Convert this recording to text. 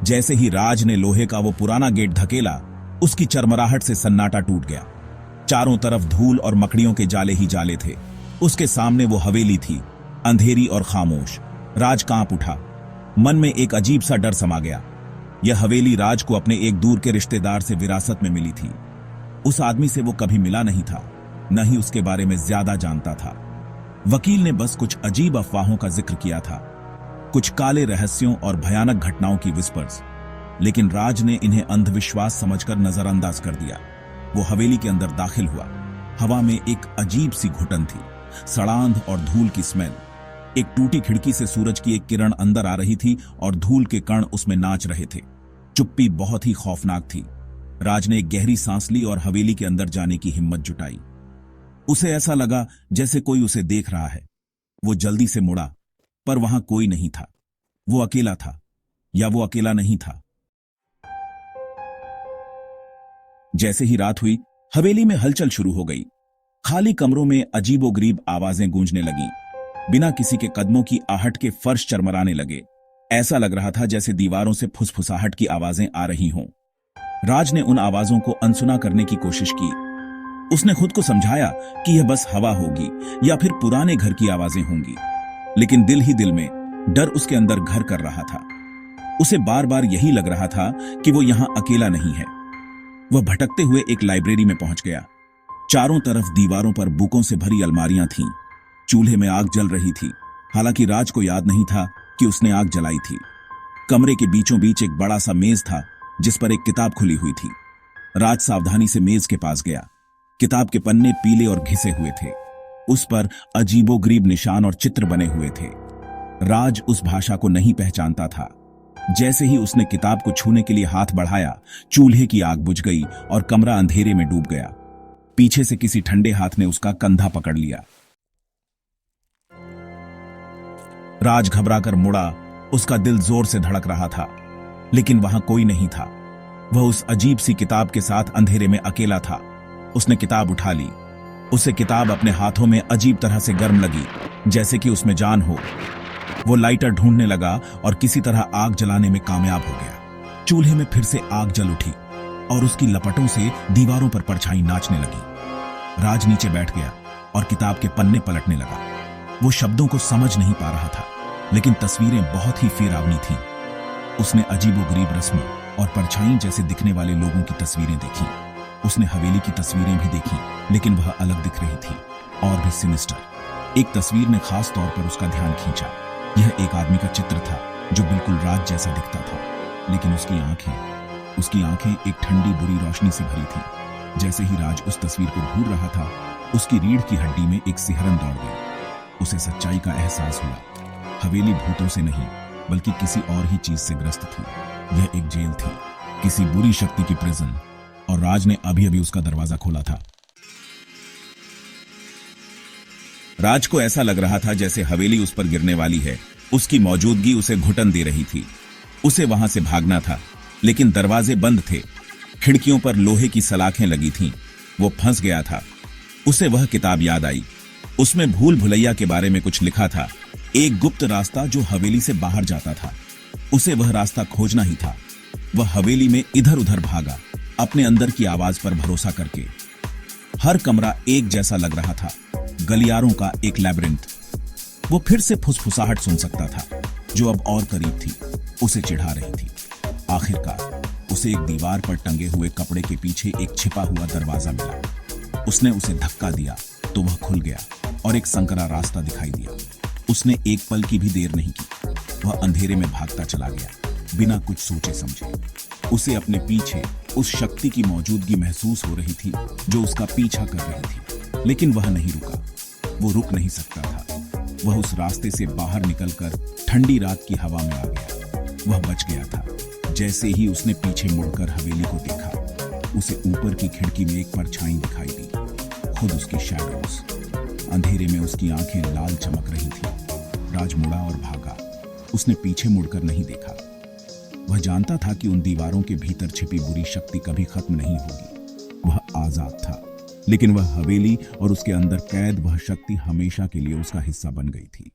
जैसे ही राज ने लोहे का वो पुराना गेट धकेला, उसकी चरमराहट से सन्नाटा टूट गया। चारों तरफ धूल और मकड़ियों के जाले ही जाले थे। उसके सामने वो हवेली थी, अंधेरी और खामोश। राज कांप उठा। मन में एक अजीब सा डर समा गया। यह हवेली राज को अपने एक दूर के रिश्तेदार से विरासत में मिली थी। उस आदमी से वो कभी मिला नहीं था, न ही उसके बारे में ज्यादा जानता था। वकील ने बस कुछ अजीब अफवाहों का जिक्र किया था, कुछ काले रहस्यों और भयानक घटनाओं की विस्पर्स, लेकिन राज ने इन्हें अंधविश्वास समझकर नजरअंदाज कर दिया। वो हवेली के अंदर दाखिल हुआ। हवा में एक अजीब सी घुटन थी, सड़ांध और धूल की स्मेल। एक टूटी खिड़की से सूरज की एक किरण अंदर आ रही थी और धूल के कण उसमें नाच रहे थे। चुप्पी बहुत ही खौफनाक थी। राज ने एक गहरी सांस ली और हवेली के अंदर जाने की हिम्मत जुटाई। उसे ऐसा लगा जैसे कोई उसे देख रहा है। वो जल्दी से मुड़ा, पर वहां कोई नहीं था। वो अकेला था, या वो अकेला नहीं था। जैसे ही रात हुई, हवेली में हलचल शुरू हो गई। खाली कमरों में अजीबोगरीब आवाजें गूंजने लगीं। बिना किसी के कदमों की आहट के फर्श चरमराने लगे। ऐसा लग रहा था जैसे दीवारों से फुसफुसाहट की आवाजें आ रही हों। राज ने उन आवाजों को अनसुना करने की कोशिश की। उसने खुद को समझाया कि यह बस हवा होगी या फिर पुराने घर की आवाजें होंगी, लेकिन दिल ही दिल में डर उसके अंदर घर कर रहा था। उसे बार बार यही लग रहा था कि वो यहां अकेला नहीं है। वह भटकते हुए एक लाइब्रेरी में पहुंच गया। चारों तरफ दीवारों पर बुकों से भरी अलमारियां थीं। चूल्हे में आग जल रही थी, हालांकि राज को याद नहीं था कि उसने आग जलाई थी। कमरे के बीचों बीच एक बड़ा सा मेज था, जिस पर एक किताब खुली हुई थी। राज सावधानी से मेज के पास गया। किताब के पन्ने पीले और घिसे हुए थे। उस पर अजीबोगरीब निशान और चित्र बने हुए थे। राज उस भाषा को नहीं पहचानता था। जैसे ही उसने किताब को छूने के लिए हाथ बढ़ाया, चूल्हे की आग बुझ गई और कमरा अंधेरे में डूब गया। पीछे से किसी ठंडे हाथ ने उसका कंधा पकड़ लिया। राज घबराकर मुड़ा। उसका दिल जोर से धड़क रहा था, लेकिन वहां कोई नहीं था। वह उस अजीब सी किताब के साथ अंधेरे में अकेला था। उसने किताब उठा ली। उसे किताब अपने हाथों में अजीब तरह से गर्म लगी, जैसे कि उसमें जान हो। वो लाइटर ढूंढने लगा और किसी तरह आग जलाने में कामयाब हो गया। चूल्हे में फिर से आग जल उठी और उसकी लपटों से दीवारों पर परछाई नाचने लगी। राज नीचे बैठ गया और किताब के पन्ने पलटने लगा। वो शब्दों को समझ नहीं पा रहा था, लेकिन तस्वीरें बहुत ही फेरावनी थीं। उसने अजीबोगरीब रस्मों और परछाई जैसे दिखने वाले लोगों की तस्वीरें देखी। उसने हवेली की तस्वीरें भी देखी, लेकिन वह अलग दिख रही थी और भी सिनिस्टर। एक तस्वीर ने खास तौर पर उसका ध्यान खींचा। यह एक आदमी का चित्र था जो बिल्कुल राज जैसा दिखता था, लेकिन उसकी आंखें एक ठंडी बुरी रोशनी से भरी थीं। जैसे ही राज उस तस्वीर को ढूंढ रहा था, उसकी रीढ़ की हड्डी में एक सिहरन दौड़ गई। उसे सच्चाई का एहसास हुआ। हवेली भूतों से नहीं, बल्कि किसी और ही चीज से ग्रस्त थी। यह एक जेल थी, किसी बुरी शक्ति की प्रिजन, और राज ने अभी अभी उसका दरवाजा खोला था। राज को ऐसा लग रहा था जैसे हवेली उस पर गिरने वाली है। उसकी मौजूदगी उसे घुटन दे रही थी। उसे वहां से भागना था, लेकिन दरवाजे बंद थे। खिड़कियों पर लोहे की सलाखें लगी थीं। वो फंस गया था। उसे वह किताब याद आई। उसमें भूल भुलैया के बारे में कुछ लिखा था, एक गुप्त रास्ता जो हवेली से बाहर जाता था। उसे वह रास्ता खोजना ही था। वह हवेली में इधर उधर भागा, अपने अंदर की आवाज पर भरोसा करके। हर कमरा एक जैसा लग रहा था, गलियारों का एक लैबिरिंथ। वो फिर से फुसफुसाहट सुन सकता था, जो अब और करीब थी, उसे चिढ़ा रही थी। आखिरकार उसे एक दीवार पर टंगे हुए कपड़े के पीछे एक छिपा हुआ दरवाजा मिला। उसने उसे धक्का दिया तो वह खुल गया और एक संकरा रास्ता दिखाई दिया। उसने एक पल की भी देर नहीं की। वह अंधेरे में भागता चला गया, बिना कुछ सोचे समझे। उसे अपने पीछे उस शक्ति की मौजूदगी महसूस हो रही थी जो उसका पीछा कर रही थी, लेकिन वह नहीं रुका। वो रुक नहीं सकता था। वह उस रास्ते से बाहर निकलकर ठंडी रात की हवा में आ गया। वह बच गया था। जैसे ही उसने पीछे मुड़कर हवेली को देखा, उसे ऊपर की खिड़की में एक परछाई दिखाई दी, खुद उसकी शैडोज। अंधेरे में उसकी आंखें लाल चमक रही थी। राज मुड़ा और भागा। उसने पीछे मुड़कर नहीं देखा। वह जानता था कि उन दीवारों के भीतर छिपी बुरी शक्ति कभी खत्म नहीं होगी। वह आजाद था, लेकिन वह हवेली और उसके अंदर कैद वह शक्ति हमेशा के लिए उसका हिस्सा बन गई थी।